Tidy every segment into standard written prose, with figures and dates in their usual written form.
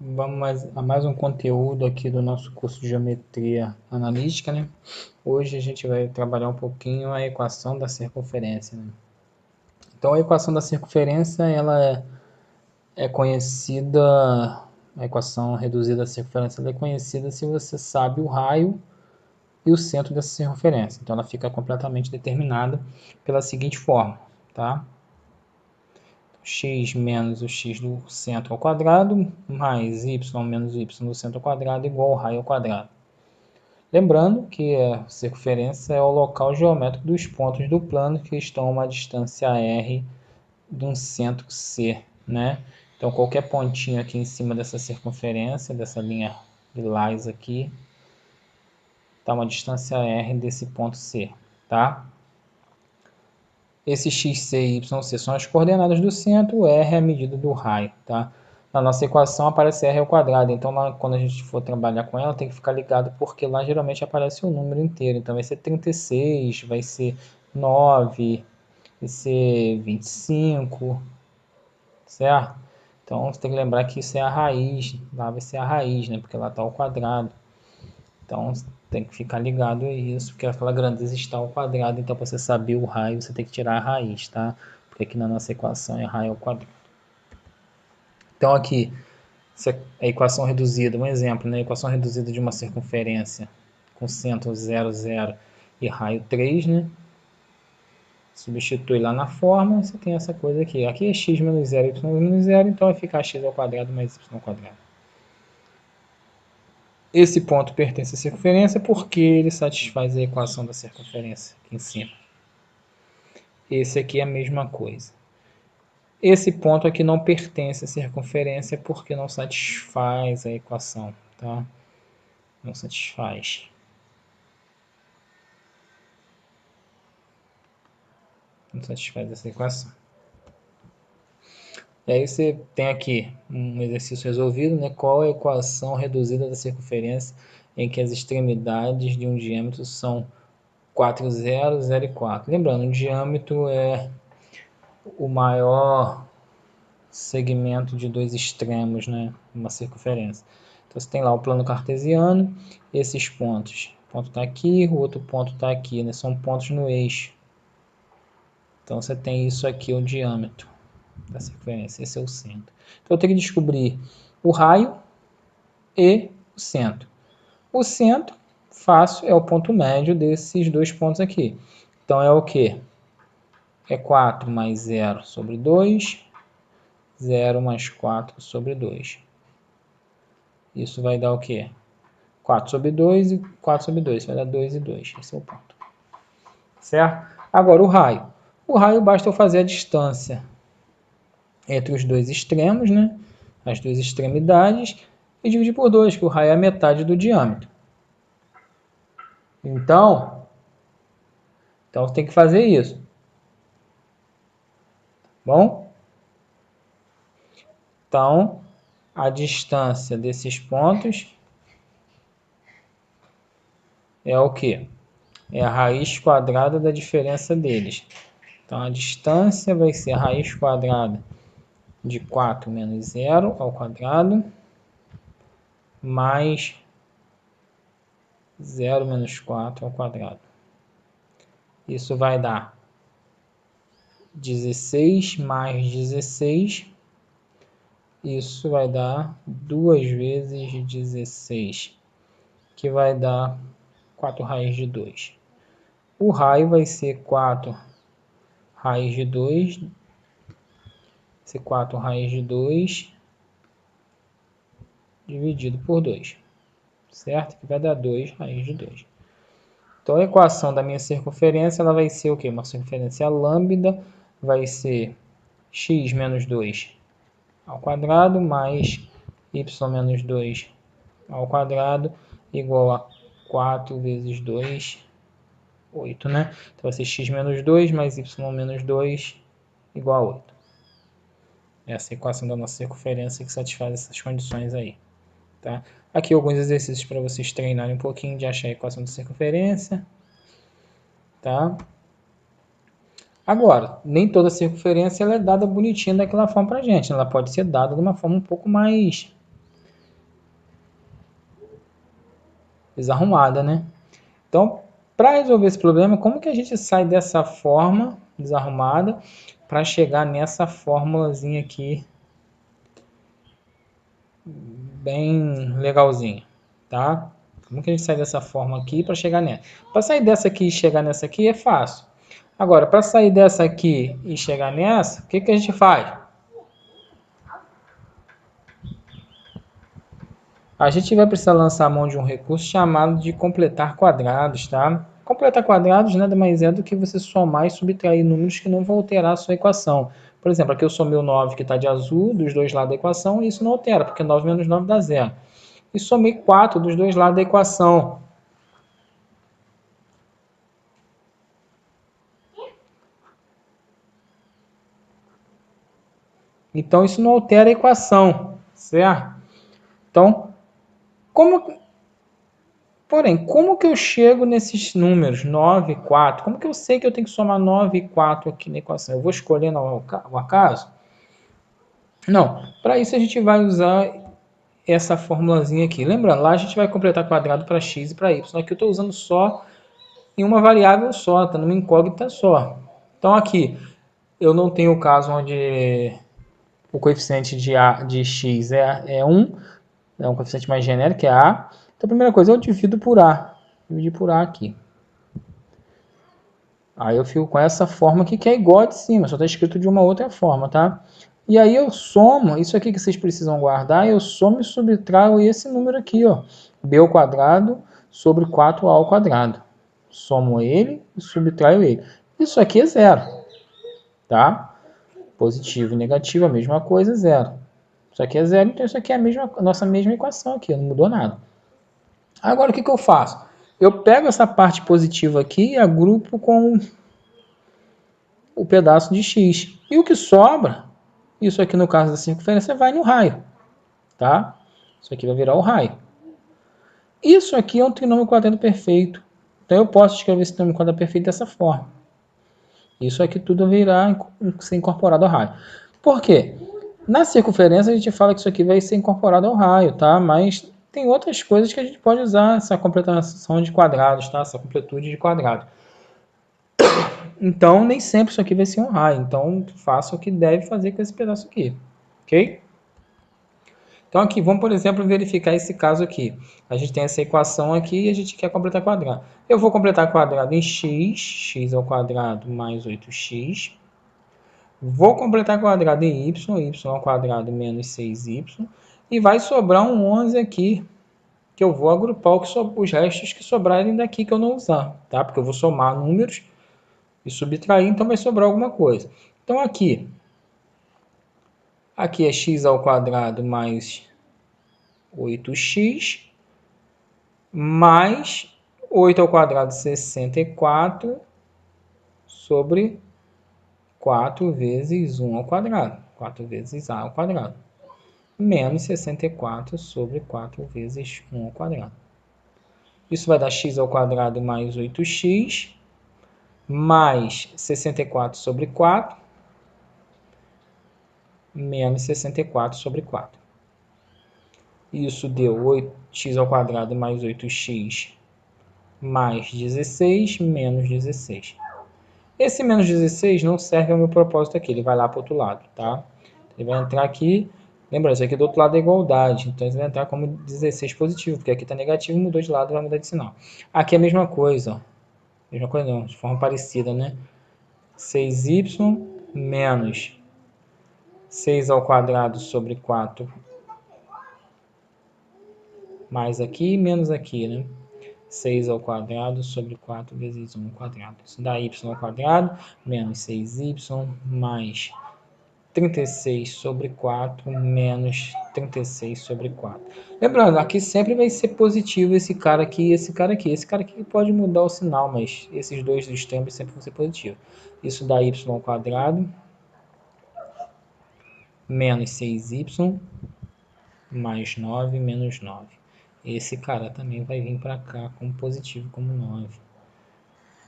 Vamos a mais um conteúdo aqui do nosso curso de Geometria Analítica, né? Hoje a gente vai trabalhar um pouquinho a equação da circunferência, né? Então a equação da circunferência, ela é conhecida, a equação reduzida da circunferência, ela é conhecida se você sabe o raio e o centro dessa circunferência. Então ela fica completamente determinada pela seguinte forma, tá? X menos o x do centro ao quadrado, mais y menos o y do centro ao quadrado, igual ao raio ao quadrado. Lembrando que a circunferência é o local geométrico dos pontos do plano que estão a uma distância r de um centro C, né? Então, qualquer pontinho aqui em cima dessa circunferência, dessa linha lilás aqui, está uma distância r desse ponto C, tá? Esse x, c e y, c são as coordenadas do centro, o r é a medida do raio, tá? Na nossa equação aparece r ao quadrado, então lá, quando a gente for trabalhar com ela, tem que ficar ligado, porque lá geralmente aparece o número inteiro. Então vai ser 36, vai ser 9, vai ser 25, certo? Então você tem que lembrar que isso é a raiz, lá vai ser a raiz, né? Porque lá está ao quadrado. Então tem que ficar ligado a isso, porque aquela grandeza está ao quadrado, então para você saber o raio, você tem que tirar a raiz, tá? Porque aqui na nossa equação é raio ao quadrado. Então aqui, a equação reduzida, um exemplo, né? A equação reduzida de uma circunferência com centro 0, 0 e raio 3, né? Substitui lá na fórmula, você tem essa coisa aqui. Aqui é x menos 0, y menos 0, então vai ficar x ao quadrado mais y ao quadrado. Esse ponto pertence à circunferência porque ele satisfaz a equação da circunferência aqui em cima. Esse aqui é a mesma coisa. Esse ponto aqui não pertence à circunferência porque não satisfaz a equação, tá? Não satisfaz. Não satisfaz essa equação. E aí você tem aqui um exercício resolvido, né? Qual é a equação reduzida da circunferência em que as extremidades de um diâmetro são 4, 0, 0 e 4. Lembrando, o diâmetro é o maior segmento de dois extremos, né? Uma circunferência. Então você tem lá o plano cartesiano, esses pontos. O ponto está aqui, o outro ponto está aqui, né? São pontos no eixo. Então você tem isso aqui, o diâmetro da circunferência, esse é o centro. Então eu tenho que descobrir o raio e o centro. O centro, fácil, é o ponto médio desses dois pontos aqui. Então é o que? É 4 mais 0 sobre 2, 0 mais 4 sobre 2. Isso vai dar o quê? 4 sobre 2 e 4 sobre 2. Vai dar 2 e 2. Esse é o ponto. Certo? Agora o raio. O raio basta eu fazer a distância entre os dois extremos, né? As duas extremidades, e dividir por 2, que o raio é a metade do diâmetro. Então tem que fazer isso. Bom? Então, a distância desses pontos é o quê? É a raiz quadrada da diferença deles. Então, a distância vai ser a raiz quadrada de 4 menos 0 ao quadrado, mais 0 menos 4 ao quadrado. Isso vai dar 16 mais 16. Isso vai dar 2 vezes 16, que vai dar 4 raiz de 2. O raio vai ser 4 raiz de 2, vai ser 4 raiz de 2 dividido por 2, certo? Que vai dar 2 raiz de 2. Então a equação da minha circunferência, ela vai ser o quê? Uma circunferência lambda vai ser x menos 2 ao quadrado mais y menos 2 ao quadrado igual a 4 vezes 2, 8, né? Então vai ser x menos 2 mais y menos 2 igual a 8. Essa é a equação da nossa circunferência que satisfaz essas condições aí. Tá? Aqui alguns exercícios para vocês treinarem um pouquinho de achar a equação da circunferência. Tá? Agora, nem toda circunferência ela é dada bonitinha daquela forma para a gente. Ela pode ser dada de uma forma um pouco mais desarrumada, né? Então, para resolver esse problema, como que a gente sai dessa forma desarrumada para chegar nessa formulazinha aqui bem legalzinha, tá? Como que a gente sai dessa forma aqui para chegar nessa? Para sair dessa aqui e chegar nessa aqui é fácil. Agora, para sair dessa aqui e chegar nessa, o que que a gente faz? A gente vai precisar lançar a mão de um recurso chamado de completar quadrados, tá? Completar quadrados nada mais é do que você somar e subtrair números que não vão alterar a sua equação. Por exemplo, aqui eu somei o 9 que está de azul dos dois lados da equação e isso não altera, porque 9 menos 9 dá zero. E somei 4 dos dois lados da equação. Então, isso não altera a equação, certo? Então, como que eu chego nesses números 9 e 4? Como que eu sei que eu tenho que somar 9 e 4 aqui na equação? Eu vou escolhendo ao acaso? Não, para isso a gente vai usar essa formulazinha aqui. Lembrando, lá a gente vai completar quadrado para x e para y. Aqui eu estou usando só em uma variável só, está numa incógnita só. Então aqui, eu não tenho o caso onde o coeficiente de x é 1, é um coeficiente mais genérico, que é a. Então a primeira coisa, eu divido por a. Dividir por a aqui. Aí eu fico com essa forma aqui que é igual a de cima, só está escrito de uma outra forma, tá? E aí eu somo, isso aqui que vocês precisam guardar, eu somo e subtraio esse número aqui, ó. B ao quadrado sobre 4A ao quadrado. Somo ele e subtraio ele. Isso aqui é zero, tá? Positivo e negativo, a mesma coisa, zero. Isso aqui é zero, então isso aqui é a nossa mesma equação aqui, não mudou nada. Agora o que eu faço? Eu pego essa parte positiva aqui e agrupo com o pedaço de x. E o que sobra, isso aqui no caso da circunferência, vai no raio, tá? Isso aqui vai virar o raio. Isso aqui é um trinômio quadrado perfeito. Então eu posso escrever esse trinômio quadrado perfeito dessa forma. Isso aqui tudo virá ser incorporado ao raio. Por quê? Na circunferência a gente fala que isso aqui vai ser incorporado ao raio, tá? Mas tem outras coisas que a gente pode usar essa completação de quadrados, tá? Essa completude de quadrado. Então, nem sempre isso aqui vai ser um raio. Então, faça o que deve fazer com esse pedaço aqui. Ok? Então, aqui, vamos, por exemplo, verificar esse caso aqui. A gente tem essa equação aqui e a gente quer completar quadrado. Eu vou completar quadrado em x ao quadrado mais 8x. Vou completar quadrado em y ao quadrado menos 6y. E vai sobrar um 11 aqui, que eu vou agrupar os restos que sobrarem daqui que eu não usar, tá? Porque eu vou somar números e subtrair, então vai sobrar alguma coisa. Então aqui é x ao quadrado mais 8x, mais 8 ao quadrado 64 sobre 4 vezes 1 ao quadrado, 4 vezes a ao quadrado, menos 64 sobre 4 vezes 1 ao quadrado. Isso vai dar x ao quadrado mais 8x, mais 64 sobre 4, menos 64 sobre 4. Isso deu 8x ao quadrado mais 8x mais 16 menos 16. Esse menos 16 não serve ao meu propósito aqui, ele vai lá para o outro lado, tá? Ele vai entrar aqui, lembrando, isso aqui do outro lado é igualdade, então ele vai entrar como 16 positivo, porque aqui está negativo, mudou de lado, vai mudar de sinal. Aqui é a mesma coisa, ó. Mesma coisa não, de forma parecida, né? 6y menos 6 ao quadrado sobre 4 mais aqui menos aqui, né? 6 ao quadrado sobre 4 vezes 1 ao quadrado. Isso dá y ao quadrado menos 6y mais 36 sobre 4 menos 36 sobre 4. Lembrando, aqui sempre vai ser positivo esse cara aqui e esse cara aqui. Esse cara aqui pode mudar o sinal, mas esses dois extremos sempre vão ser positivos. Isso dá y ao quadrado menos 6y mais 9 menos 9. Esse cara também vai vir para cá como positivo, como 9.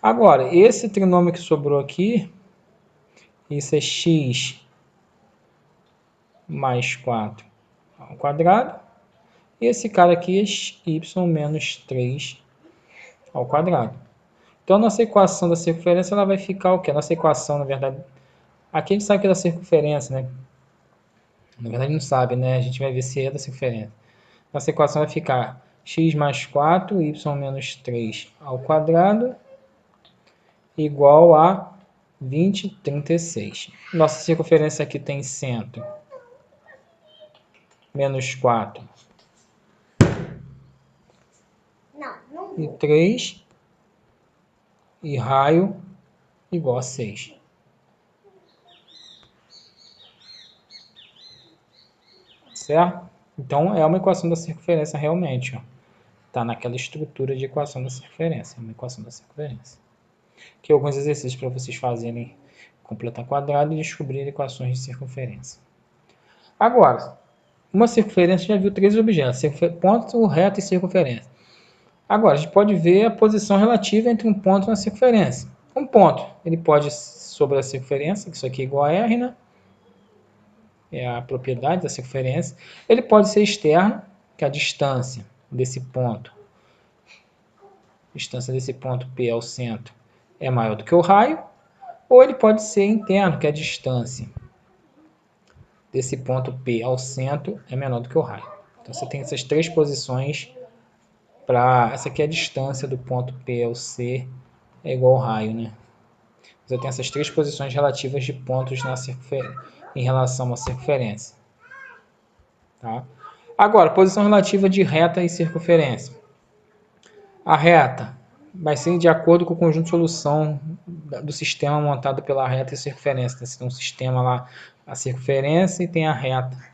Agora, esse trinômio que sobrou aqui, isso é x mais 4 ao quadrado, E esse cara aqui é y menos 3 ao quadrado. Então, nossa equação da circunferência ela vai ficar o quê? Nossa equação, na verdade, aqui a gente sabe que é da circunferência, né? Na verdade, não sabe, né? A gente vai ver se é da circunferência. Nossa equação vai ficar x mais 4, y menos 3 ao quadrado, igual a 20,36. Nossa circunferência aqui tem centro, menos 4 e 3, e raio igual a 6. Certo? Então, é uma equação da circunferência realmente. Está naquela estrutura de equação da circunferência. É uma equação da circunferência. Aqui alguns exercícios para vocês fazerem, completar quadrado e descobrir equações de circunferência. Agora, uma circunferência já viu 3 objetos, ponto, reta e circunferência. Agora, a gente pode ver a posição relativa entre um ponto e uma circunferência. Um ponto, ele pode sobre a circunferência, que isso aqui é igual a R, né? É a propriedade da circunferência. Ele pode ser externo, que é a distância desse ponto. A distância desse ponto P ao centro é maior do que o raio. Ou ele pode ser interno, que é a distância desse ponto P ao centro é menor do que o raio. Então, você tem essas três posições para... Essa aqui é a distância do ponto P ao C, é igual ao raio, né? Você tem essas três posições relativas de pontos em relação à circunferência. Tá? Agora, posição relativa de reta e circunferência. A reta vai ser de acordo com o conjunto de solução do sistema montado pela reta e circunferência. Você tem um sistema lá, a circunferência e tem a reta.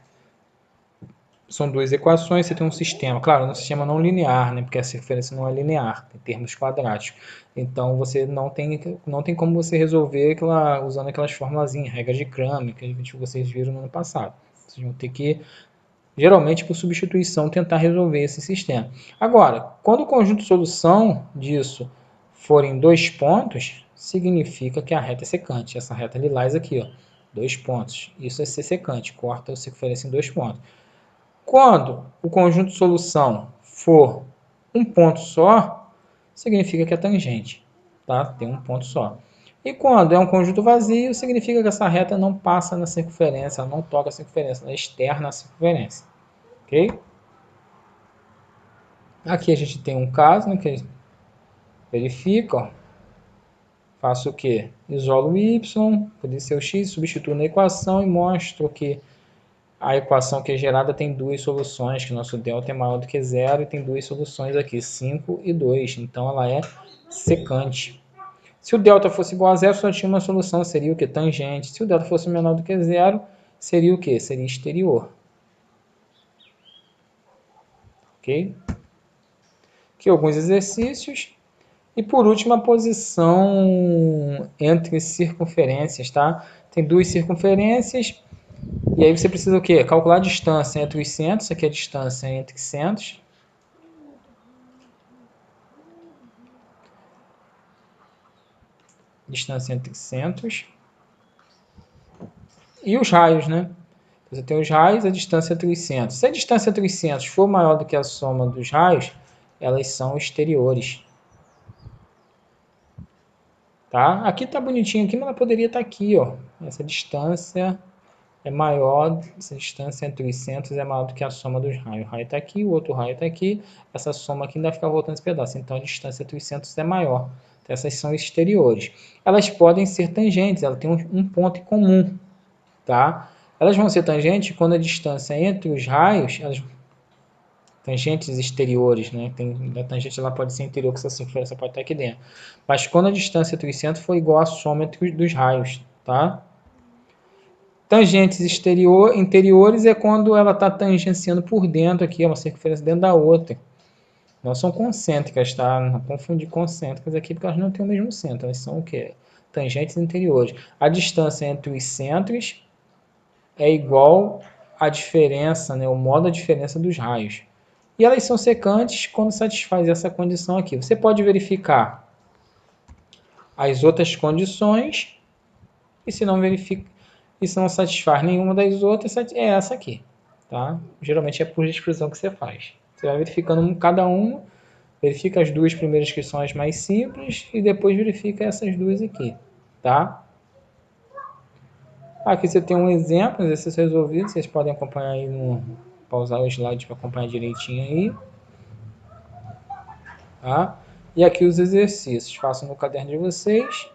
São duas equações, você tem um sistema. Claro, um sistema não linear, né? Porque a circunferência não é linear, tem termos quadráticos. Então, você não tem como você resolver usando aquelas formulazinhas, regras de Cramer, que vocês viram no ano passado. Vocês vão ter que, geralmente, por substituição, tentar resolver esse sistema. Agora, quando o conjunto de solução disso for em 2 pontos, significa que a reta é secante. Essa reta lilás aqui, ó, 2 pontos. Isso é ser secante, corta a circunferência em 2 pontos. Quando o conjunto de solução for um ponto só, significa que é tangente, tá? Tem um ponto só. E quando é um conjunto vazio, significa que essa reta não passa na circunferência, ela não toca a circunferência, ela é externa à circunferência, ok? Aqui a gente tem um caso, né, que verifica, ó, faço o quê? Isolo o y, poder ser o x, substituo na equação e mostro que a equação que é gerada tem duas soluções, que o nosso delta é maior do que zero, e tem duas soluções aqui, 5 e 2. Então, ela é secante. Se o delta fosse igual a zero, só tinha uma solução, seria o que? Tangente. Se o delta fosse menor do que zero, seria o que? Seria exterior. Ok? Aqui alguns exercícios. E por último, a posição entre circunferências, tá? Tem duas circunferências. E aí você precisa o quê? Calcular a distância entre os centros. Isso aqui é a distância entre centros. Distância entre centros. E os raios, né? Você tem os raios, a distância entre os centros. Se a distância entre os centros for maior do que a soma dos raios, elas são exteriores. Tá? Aqui tá bonitinho aqui, mas ela poderia estar aqui, ó. Essa distância é maior, essa distância entre os centros é maior do que a soma dos raios. O raio está aqui, o outro raio está aqui, essa soma aqui ainda fica voltando esse pedaço. Então, a distância entre os centros é maior. Então, essas são exteriores. Elas podem ser tangentes, ela tem um ponto em comum. Tá? Elas vão ser tangentes quando a distância entre os raios, tangentes exteriores, né? A tangente ela pode ser interior, que essa circunferência pode estar aqui dentro. Mas quando a distância entre os centros for igual à soma dos raios. Tá? Tangentes interiores é quando ela está tangenciando por dentro aqui, é uma circunferência dentro da outra. Não são concêntricas, tá? Não confundir concêntricas aqui, porque elas não têm o mesmo centro. Elas são o quê? Tangentes interiores. A distância entre os centros é igual à diferença, né? O modo da diferença dos raios. E elas são secantes quando satisfaz essa condição aqui. Você pode verificar as outras condições e se não verifica, e se não satisfaz nenhuma das outras, é essa aqui. tá? Geralmente é por exclusão que você faz. Você vai verificando cada uma, verifica as duas primeiras que são as mais simples e depois verifica essas duas aqui, tá? Aqui você tem um exemplo, exercício resolvido, vocês podem acompanhar aí pausar o slide para acompanhar direitinho aí, tá? E aqui os exercícios, façam no caderno de vocês.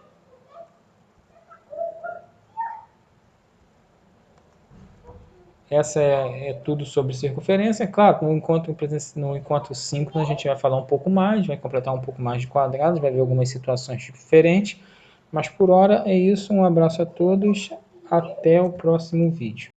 Essa é tudo sobre circunferência. Claro, no encontro síncrono a gente vai falar um pouco mais, vai completar um pouco mais de quadrados, vai ver algumas situações diferentes. Mas por hora é isso, um abraço a todos, até o próximo vídeo.